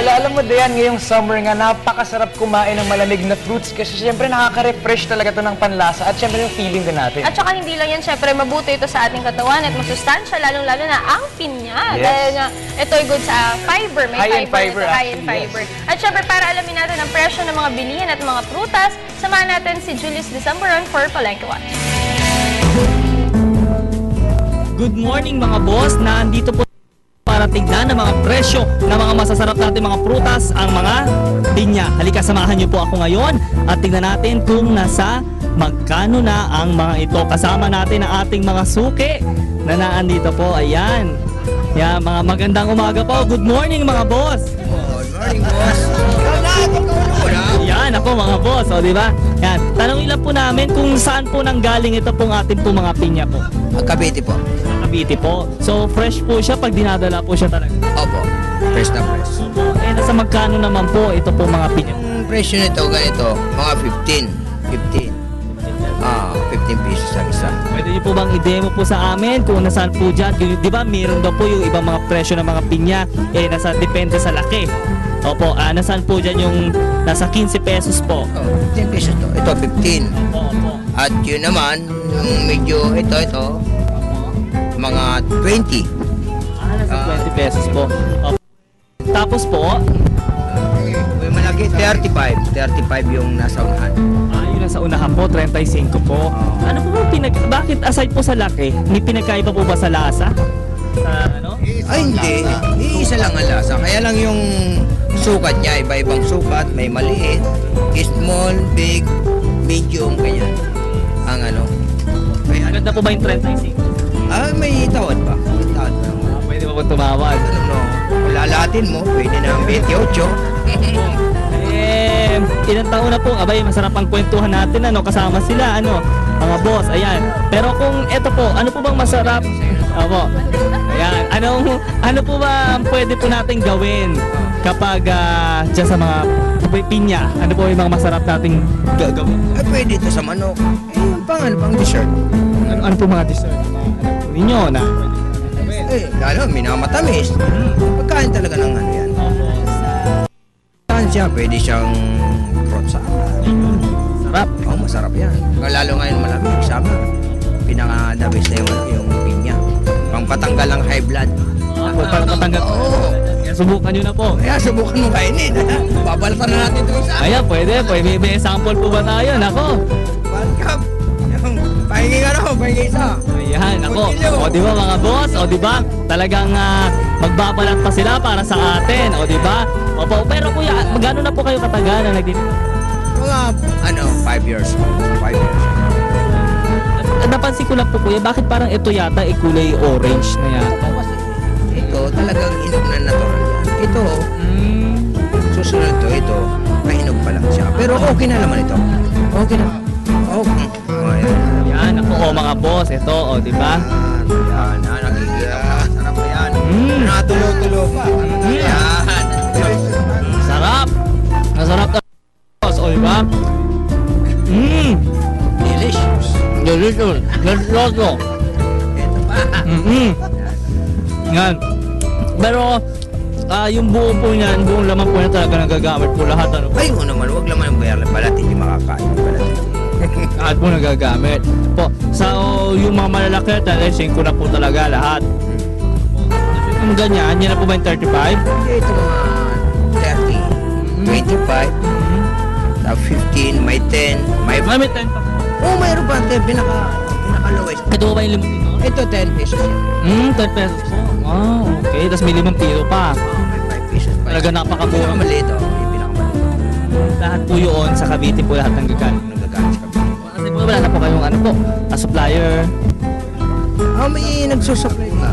alam mo Dayan, ngayong summer nga, napakasarap kumain ng malamig na fruits kasi syempre nakaka-refresh talaga to ng panlasa at syempre yung feeling din natin. At saka hindi lang yan, syempre mabuti ito sa ating katawan at masustansya, lalong-lalo na ang pinya. Yes. Dahil nga, ito ay good sa fiber, may High in fiber, ito, high in fiber. yes. At syempre, para alamin natin ang presyo ng mga bilihan at mga prutas, samahan natin si Julius Decemberon for Palengke Watch. Good morning mga boss, nandito po para tignan ang mga presyo ng mga masasarap natin mga prutas, ang mga pinya. Halika, samahan niyo po ako ngayon at tignan natin kung nasa magkano na ang mga ito. Kasama natin ang ating mga suki na naandito po. Ayan. Yan, mga magandang umaga po. Good morning mga boss. Good morning, boss. Yan ako mga boss, o di ba? Yan, tanongin lang po namin kung saan po nanggaling ito pong ating po mga pinya po. Cavite po. Cavite po. So fresh po siya pag dinadala po siya talaga. Opo. Fresh na fresh. Eh, nasa magkano naman po ito po mga pinya? Ang presyo nito, ganito, mga 15. 15 pesos ang isa. Pwede niyo po bang i-demo po sa amin kung nasaan po dyan? Di ba, meron daw po yung ibang mga presyo ng mga pinya, nasa depende sa laki. Opo, nasaan po dyan yung nasa 15 pesos po? 15 pesos to. Ito, 15. Opo. At yun naman, yung medyo, ito, mga 20. Nasa 20 pesos po. Opo. Tapos po, May malaki, 35. 35 yung nasa unahan. yun nasa unahan po, 35 po. Ano po ba bakit aside po sa laki, may pinagkaiba po ba sa lasa? Sa ano? Ay, hindi. Iisa lang ang lasa. Kaya lang yung sukat niya, iba-ibang sukat. May maliit, small, big, medium, ganyan. Ang ano. May ano. Maganda po ba yung 35? May tawad pa. May tawad pa. Pwede ba po tumawad? Ano, lalatin mo, pwede na ang 28. Ilang taon na po, abay, masarap ang kwentuhan natin, kasama sila, mga boss, ayan. Pero kung eto po, ano po bang masarap? Opo, ayan, ano po ba ang pwede po natin gawin kapag dyan sa mga pinya? Ano po yung mga masarap nating gawin? Pwede ito sa manok. Pang dessert. Ano po mga dessert? Ninyo na? Lalo, minamatamis. Pagkain talaga ng ano yan. Saan siya? Pwede siyang fruit salad. Sarap. Masarap yan. Lalo ngayon malamig, summer. Pinaka-the best na yung pinya. Pangpatanggal ng high blood. Patanggal. Oo. Subukan nyo na po. Kaya subukan mo kainin. Babalatan na natin ito sa Ayan, pwede. May sample po ba tayo? Nako. welcome. Pahingi ka na, pahingi isa. Ayan, ako. O di ba mga boss? O di ba? Talagang magbabalat pa sila para sa atin. O di ba? Opo, pero kuya, magano na po kayo katagal na nagdito? Mga 5 years. 5 years. Napansin ko lang po kuya, bakit parang ito yata kulay orange na yata? Ito talagang inog na natural yan. Ito, susunod ito, mahinog pa lang siya. Pero okay na naman ito. Okay na. Okay. Yan, ako mga boss. Ito, o di ba? Yan, nakikita mo. Sarap na yan. Natulo-tulo pa. Yan. Sarap! Masarap na boss, o di ba? Delicious. Delicious! Delicioso! Ito pa. Yan. Pero, yung buo po niyan, buong laman po niya talaga nagagamit po lahat. Ay, naman, huwag naman yung bayar. Balat, hindi makakain. Balat. Lahat po nagagamit. Po, yung mga malalaki, talagang ko na po talaga lahat. Yung ganyan, yan na po ba yung 35? Ito mga 30, 25, 15, may 10, may... May 10 pa. Mayroon pa. Pinaka-lowest. Ito ba yung 5 dito? Ito, 10 pesos yan. 10 pesos po. Okay. Tapos may 5 kilo pa. May 5 pesos pa. Talaga napakamura. Pinakamaliit, yung pinakamaliit. Lahat po yun sa Cavite po lahat ng gagamit. Nagagalit sa kabila. Kasi po wala na po kayong supplier. May nagsusupply pa.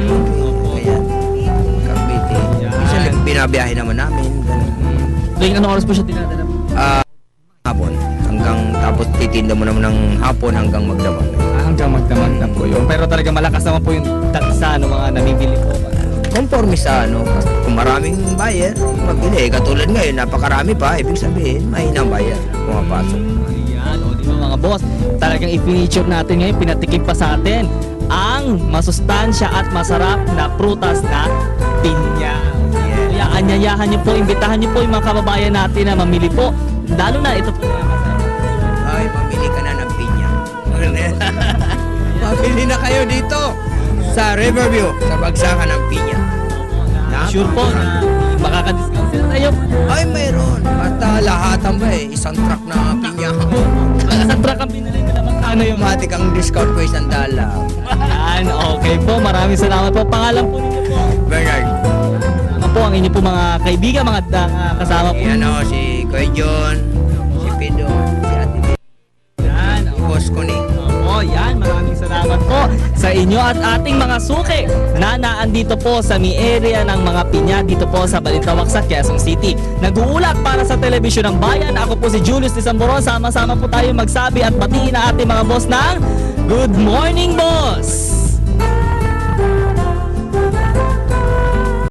Opo. Kaya, Cavite. Yan. Minsan binabiyahe naman namin. Tuwing anong oras po siya dinadala po? Hapon. Tapos titinda mo naman ng hapon hanggang magdamag. Hanggang magdamag na po yun. Pero talaga malakas naman po yung tagsa ng mga namimili po. Conforme sa kasi kung maraming buyer, magbili. Katulad ngayon, napakarami pa. Ibig sabihin, mahina ang buyer. Pumapasok. Ayan, o di ba mga boss? Talagang i-feature natin ngayon, pinatikim pa sa atin ang masustansya at masarap na prutas na pinya. Kaya Anyayahan niyo po, imbitahan niyo po yung mga kababayan natin na mamili po. Lalo na ito po. Ay, mamili ka na ng pinya. Mamili na kayo dito sa Riverview, sa bagsakan ng pinya. Sure po na makaka-discount sila tayo. Ay, mayroon. Basta lahatan ba eh, isang truck na pinya. Sa truck ang binili nila, magkano yung Automatic ang discount ko $1. Yan, okay po. Maraming salamat po. Pangalan po ninyo po. Bernard. Ano po ang inyo po mga kaibigan, mga kasama po. Yan o, si Kuya John, si Pido, si Ate Bea, Yan, si Boss Kuni. oh, yan. Maraming salamat po sa inyo at ating mga suki na naandito po sa mi area ng mga pinya dito po sa Balintawak sa Quezon City. Nag-uulak para sa Telebisyon ng Bayan. Ako po si Julius de Samboron. Sama-sama po tayo magsabi at batiin na ating mga boss ng Good Morning Boss!